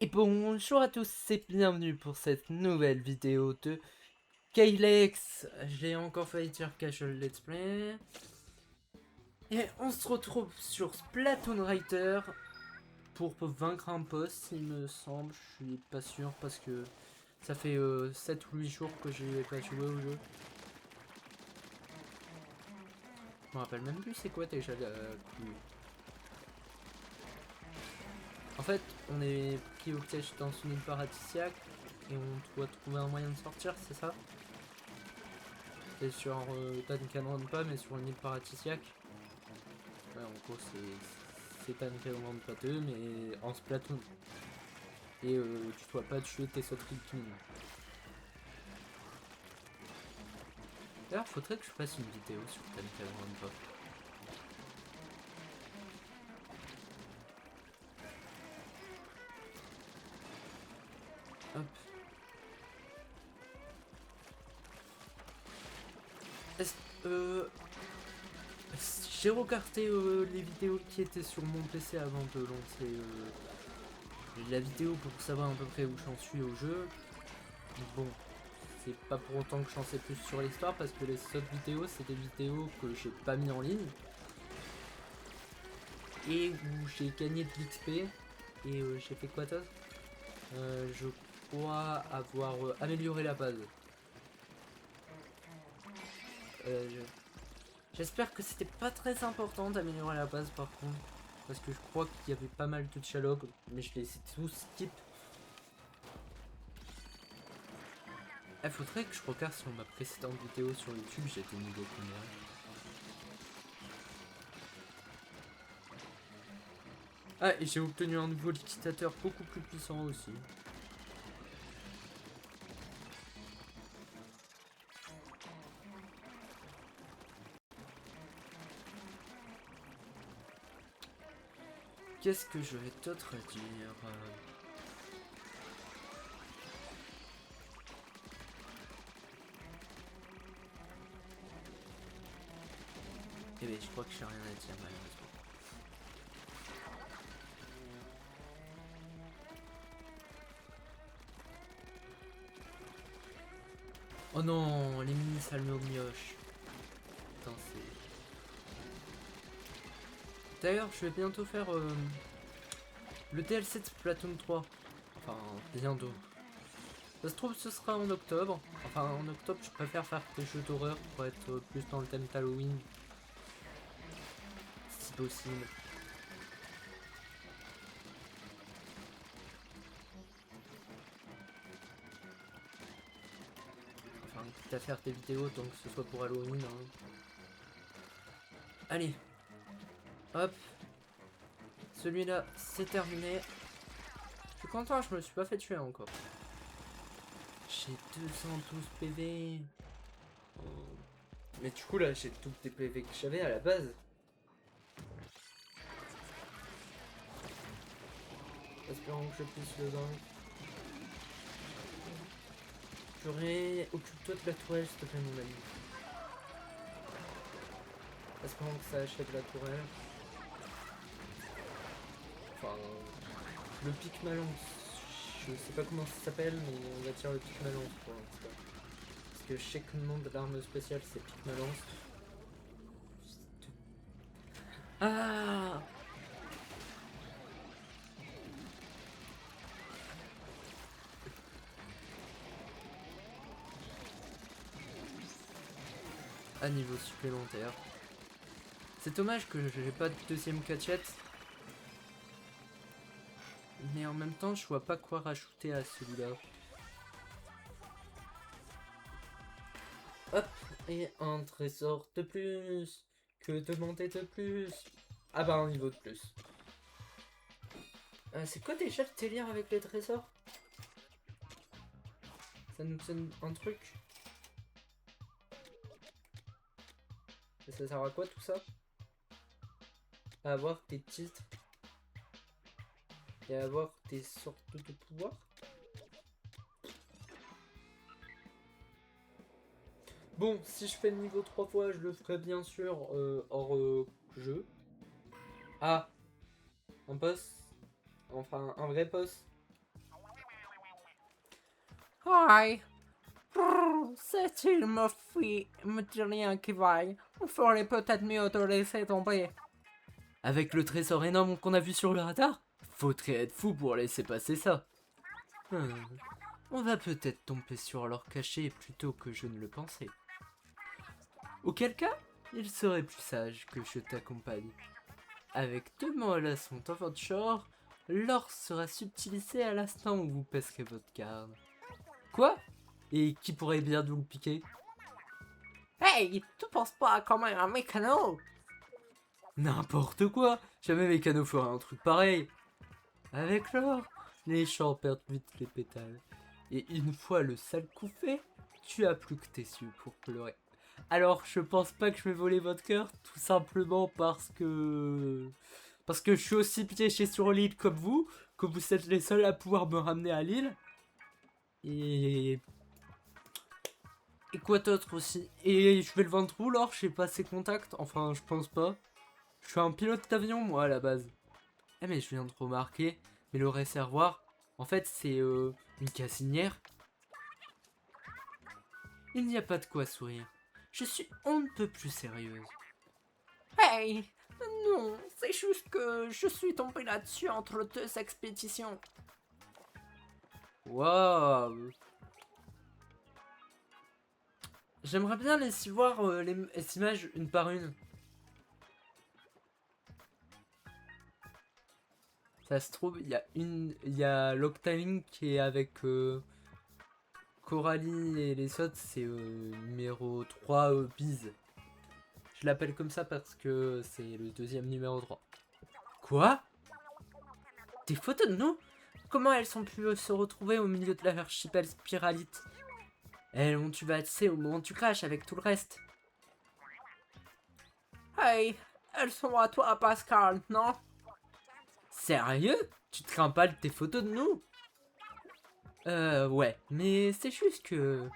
Et bonjour à tous et bienvenue pour cette nouvelle vidéo de Kaylex. J'ai encore failli dire Casual Let's Play. Et on se retrouve sur Splatoon Writer pour vaincre un boss, il me semble. Je suis pas sûr parce que ça fait 7 ou 8 jours que j'ai pas joué au jeu. Je me rappelle même plus c'est quoi déjà la plus. En fait, on est pris au piège dans une île paradisiaque et on doit trouver un moyen de sortir, c'est ça? C'est sur Danganronpa pas mais sur une île paradisiaque. Ouais, en gros c'est Danganronpa 2 mais en Splatoon. Et tu dois pas tuer tes autres Pikmin. D'ailleurs faudrait que je fasse une vidéo sur Danganronpa. Hop. J'ai regardé les vidéos qui étaient sur mon PC avant de lancer la vidéo pour savoir à peu près où j'en suis au jeu. Bon, c'est pas pour autant que j'en sais plus sur l'histoire parce que les autres vidéos c'est des vidéos que j'ai pas mis en ligne et où j'ai gagné de l'XP et j'ai fait quoi d'autre, je crois avoir amélioré la base. J'espère que c'était pas très important d'améliorer la base par contre, parce que je crois qu'il y avait pas mal de dialogues, mais je les ai tous skip. Il faudrait que je regarde sur ma précédente vidéo sur YouTube, j'étais niveau combien. Ah, et j'ai obtenu un nouveau liquidateur beaucoup plus puissant aussi. Qu'est-ce que je vais d'autre dire? Eh bien, je crois que j'ai rien à dire malheureusement. Oh non, les mini salmons mioches. Putain, c'est... D'ailleurs, je vais bientôt faire le DLC de Splatoon 3. Enfin, bientôt. Ça se trouve, ce sera en octobre. Enfin, en octobre, je préfère faire des jeux d'horreur pour être plus dans le thème d'Halloween. Si possible. Enfin, quitte à faire des vidéos tant que ce soit pour Halloween. Hein. Allez. Hop. Celui-là, c'est terminé. Je suis content, je me suis pas fait tuer encore. J'ai 212 PV. Oh. Mais du coup, là, j'ai tous les PV que j'avais à la base. Espérons que je puisse le vaincre. Purée, occupe-toi de la tourelle, s'il te plaît, mon ami. Espérons que ça achève la tourelle. Enfin, le pic malance. Je sais pas comment ça s'appelle, mais on va dire le pic malance pour l'instant. Parce que je sais que le nom de l'arme spéciale, c'est pic malance. Ah! À niveau supplémentaire. C'est dommage que j'ai pas de deuxième cachette. Mais en même temps, je vois pas quoi rajouter à celui-là. Hop, et un trésor de plus. Que demander de plus? Ah bah un niveau de plus. C'est quoi déjà le délire avec les trésors? Ça nous donne un truc. Et ça sert à quoi tout ça? À avoir des titres. Et à avoir des sortes de pouvoirs. Bon, si je fais le niveau 3 fois, je le ferai bien sûr hors jeu. Ah, un boss. Enfin, un vrai boss. Aïe. Cette île me dit rien qui vaille. On ferait peut-être mieux de laisser tomber. Avec le trésor énorme qu'on a vu sur le radar, faudrait être fou pour laisser passer ça. On va peut-être tomber sur leur cachet plutôt que je ne le pensais. Auquel cas, il serait plus sage que je t'accompagne. Avec 2 mollassons dans votre shore, l'or sera subtilisé à l'instant où vous pèserez votre garde. Quoi? Et qui pourrait bien nous le piquer? Hey, tu penses pas comme un mécano? N'importe quoi! Jamais Mécano ferait un truc pareil! Avec l'or, les champs perdent vite les pétales. Et une fois le sale coup fait, tu as plus que tes yeux pour pleurer. Alors je pense pas que je vais voler votre cœur, tout simplement parce que je suis aussi piégé sur l'île comme vous, que vous êtes les seuls à pouvoir me ramener à l'île. Et... Et quoi d'autre aussi? Et je vais le vendre où l'or? Je sais pas ses contacts, enfin je pense pas. Je suis un pilote d'avion moi à la base. Eh mais je viens de remarquer, mais le réservoir, en fait c'est une cassinière. Il n'y a pas de quoi sourire. Je suis on ne peut plus sérieuse. Hey, non, c'est juste que je suis tombé là-dessus entre 2 expéditions. Waouh. J'aimerais bien laisser voir les images une par une. Ça se trouve, il y a l'Octaling qui est avec Coralie et les autres, c'est numéro 3 Bise. Je l'appelle comme ça parce que c'est le deuxième numéro 3. Quoi? Des photos de nous? Comment elles ont pu se retrouver au milieu de l'archipel spiralite? Elles ont dû passer au moment du crash avec tout le reste. Hey, elles sont à toi, Pascal, non? Sérieux? Tu te crains pas de tes photos de nous? Ouais, mais c'est juste que...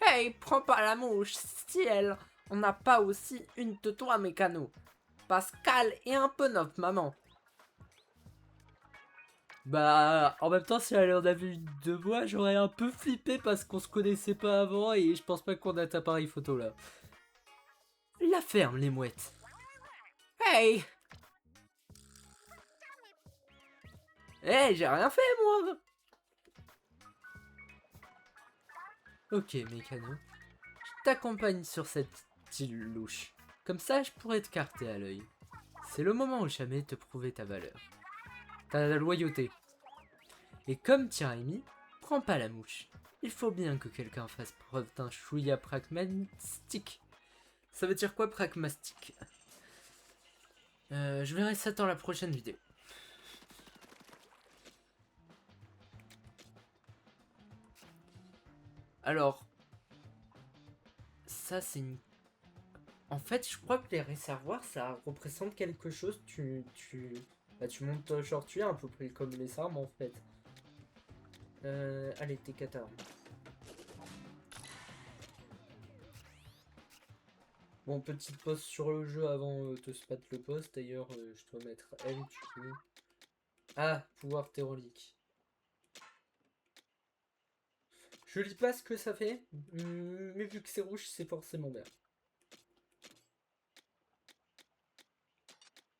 Hey, prends pas la mouche, ciel. On n'a pas aussi une de toi, mécano. Pascal est un peu notre maman. Bah, en même temps, si elle en avait une de moi, j'aurais un peu flippé parce qu'on se connaissait pas avant et je pense pas qu'on a d'appareil photo là. La ferme, les mouettes. Hey, Eh, j'ai rien fait, moi! Ok, mécano. Je t'accompagne sur cette île louche. Comme ça, je pourrais te carter à l'œil. C'est le moment ou jamais de te prouver ta valeur. Ta loyauté. Et comme Tirami, prends pas la mouche. Il faut bien que quelqu'un fasse preuve d'un chouïa pragmatique. Ça veut dire quoi pragmatique? Je verrai ça dans la prochaine vidéo. Alors, ça c'est une... En fait, je crois que les réservoirs, ça représente quelque chose. Bah, tu montes genre tu es à peu près comme les armes en fait. Allez, t'es 14. Bon, petite pause sur le jeu avant de se battre le boss. D'ailleurs, je dois mettre L du coup. Ah, pouvoir théorique. Je lis pas ce que ça fait, mais vu que c'est rouge, c'est forcément vert.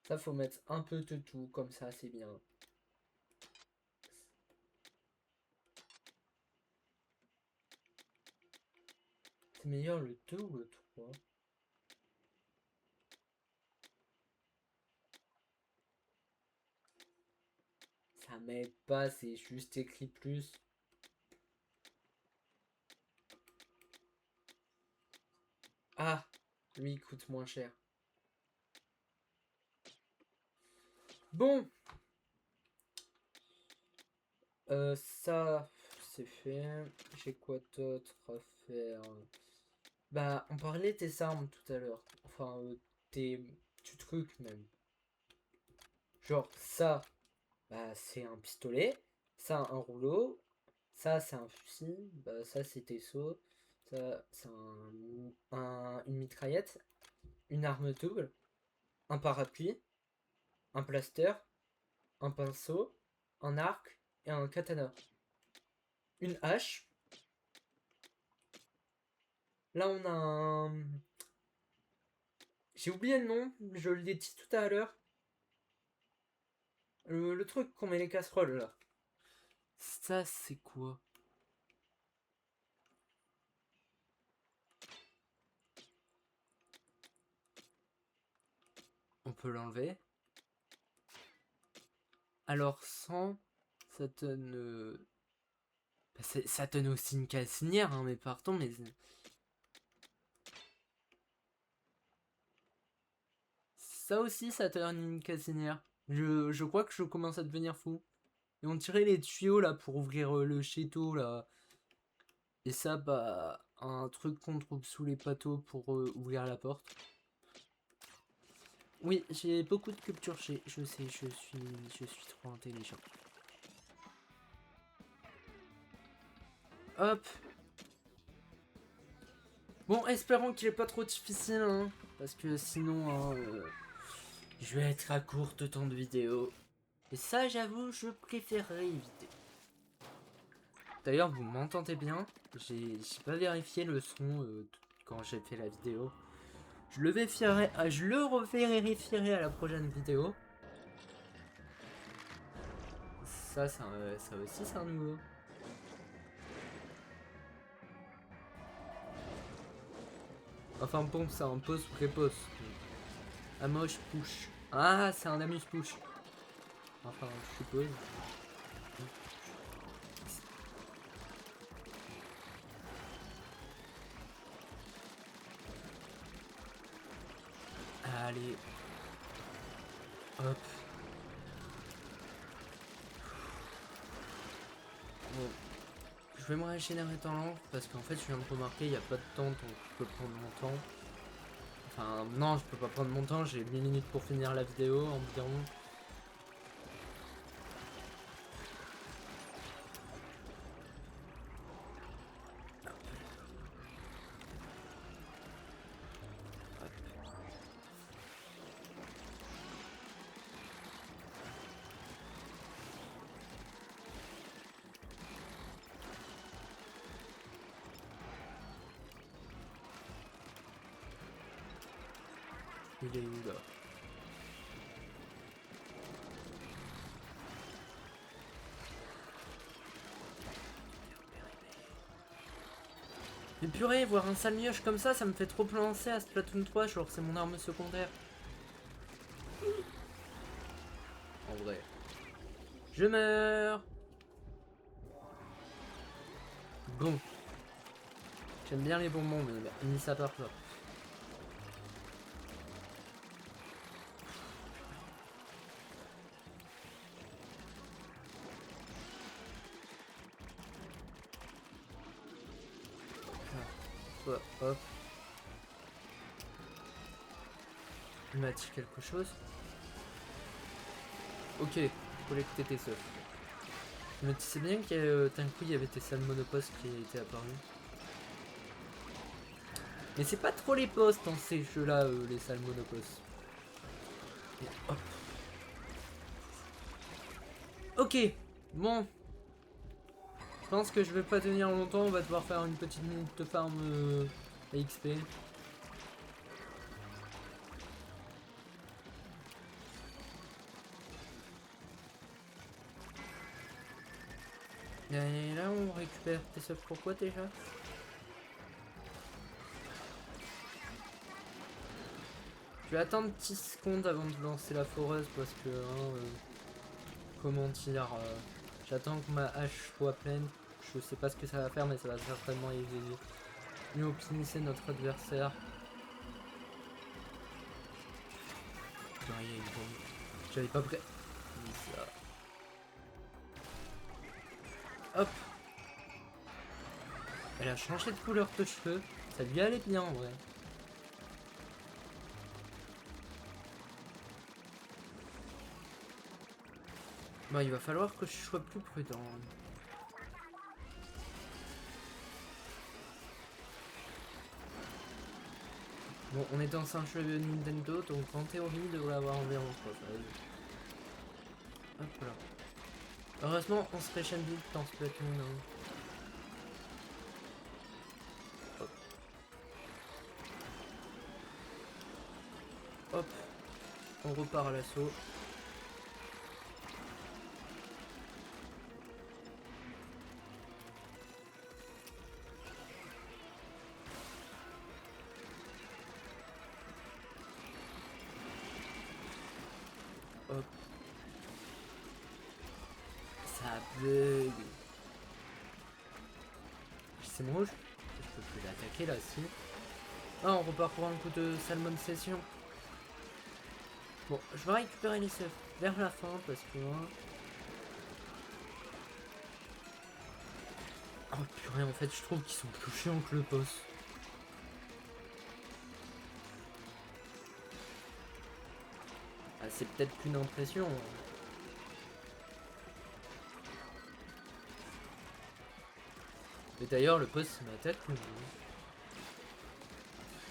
Ça, faut mettre un peu de tout, comme ça, c'est bien. C'est meilleur le 2 ou le 3? Ça m'aide pas, c'est juste écrit plus. Ah, lui, il coûte moins cher. Bon, ça, c'est fait. J'ai quoi d'autre à faire? Bah, on parlait de tes armes tout à l'heure. Enfin, tu trucs même. Genre, ça, bah, c'est un pistolet. Ça, un rouleau. Ça, c'est un fusil. Bah, ça, c'est tes sauts. Ça, c'est une mitraillette. Une arme double. Un parapluie. Un plaster. Un pinceau. Un arc. Et un katana. Une hache. Là, on a un... J'ai oublié le nom, je l'ai dit tout à l'heure. Le truc qu'on met les casseroles, là. Ça, c'est quoi? On peut l'enlever. Alors, sans... Ça donne... ça donne aussi une cassinière, hein, mais pardon, mais... Ça aussi, ça donne une cassinière. Je crois que je commence à devenir fou. Et on tirait les tuyaux, là, pour ouvrir le chéteau, là. Et ça, bah... Un truc qu'on trouve sous les pâteaux pour ouvrir la porte. Oui, j'ai beaucoup de culture chez... Je sais, je suis trop intelligent. Hop. Bon, espérons qu'il est pas trop difficile, hein. Parce que sinon, hein, je vais être à court de temps de vidéo. Et ça, j'avoue, je préférerais éviter. D'ailleurs, vous m'entendez bien? J'ai pas vérifié le son quand j'ai fait la vidéo. Je le vérifierai, je le revérifierai à la prochaine vidéo. Ça aussi, c'est un nouveau. Enfin bon, c'est un post-pré-post. Amosh push. Ah, c'est un amuse push. Enfin, je suppose. Allez. Hop. Bon. Je vais me régénérer dans l'encre parce qu'en fait, je viens de remarquer, il n'y a pas de temps, donc je peux prendre mon temps. Enfin, non, je peux pas prendre mon temps, j'ai 8 minutes pour finir la vidéo environ. Il est où là? Mais purée, voir un sale mioche comme ça me fait trop penser à Splatoon 3, genre c'est mon arme secondaire. En vrai. Je meurs. Bon. J'aime bien les bonbons, mais mis ça par là. Hop, hop. Il m'a-t-il quelque chose? Ok, collecter tes œufs. Je me disais bien d'un coup il y avait tes sales monopostes qui étaient apparus. Mais c'est pas trop les postes dans ces jeux-là, les sales monopostes. Et hop. Ok, bon. Je pense que je vais pas tenir longtemps, on va devoir faire une petite minute de farm XP. Et là on récupère tes œufs pourquoi déjà? Je vais attendre 10 secondes avant de lancer la foreuse parce que comment dire, j'attends que ma hache soit pleine. Je sais pas ce que ça va faire mais ça va certainement optimiser notre adversaire. Non, il y a une bombe. J'avais pas prêt. Hop. Elle a changé de couleur de cheveux. Ça lui allait bien en vrai. Bon, il va falloir que je sois plus prudent. Bon, on est dans un jeu Nintendo, donc en théorie, il devrait avoir environ 3 phases. Hop là. Heureusement, on se réchaîne vite dans Splatoon. Hein. Hop. hop, on repart à l'assaut. Hop. Ça bug. C'est mon rouge. Je peux plus l'attaquer là, si. Ah, on repart pour un coup de Salmon Session. Bon, je vais récupérer les seufs vers la fin parce que... Hein... Oh purée, en fait, je trouve qu'ils sont plus chiants que le boss. Ah, c'est peut-être qu'une impression. Mais d'ailleurs, le boss il m'attaque ou...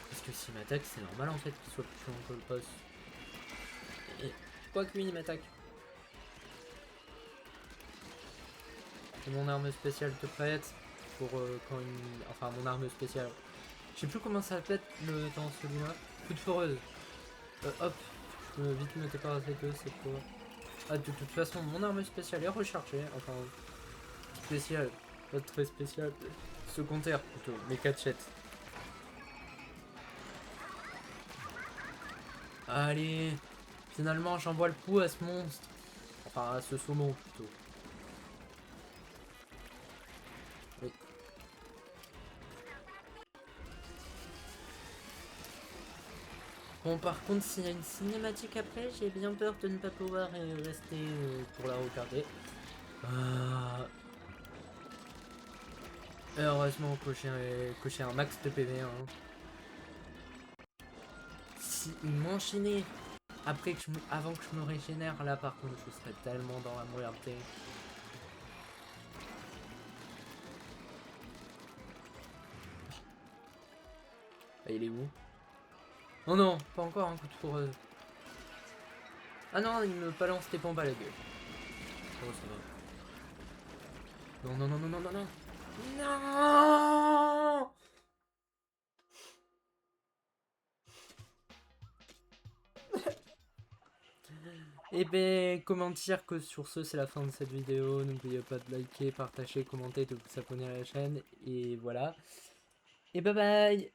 Parce que s'il m'attaque, c'est normal en fait qu'il soit plus chiant que le boss. Et... Quoi que lui, il m'attaque. Et mon arme spéciale te prête pour quand une... Enfin, mon arme spéciale. Je sais plus comment ça s'appelle dans celui-là. Coup de foreuse. Hop. Je peux vite me débarrasser de c'est quoi. Ah, de toute façon, mon arme spéciale est rechargée. Enfin, spéciale. Pas très spéciale. Secondaire plutôt. Mes catchettes. Allez. Finalement, j'envoie le coup à ce monstre. Enfin, à ce saumon plutôt. Oui. Bon, par contre, s'il y a une cinématique après, j'ai bien peur de ne pas pouvoir rester pour la regarder. Heureusement que j'ai un max de PV. Hein. Si il m'enchaînait après que avant que je me régénère, là par contre, je serais tellement dans la moyardeté. Ah, il est où? Oh non, pas encore un coup de fourreuse. Ah non, il me balance tes pompes à la gueule. Oh, ça va. Non, non, non, non, non, non, non. Non. Et ben, comment dire que sur ce, c'est la fin de cette vidéo. N'oubliez pas de liker, partager, commenter, de vous abonner à la chaîne. Et voilà. Et bye bye.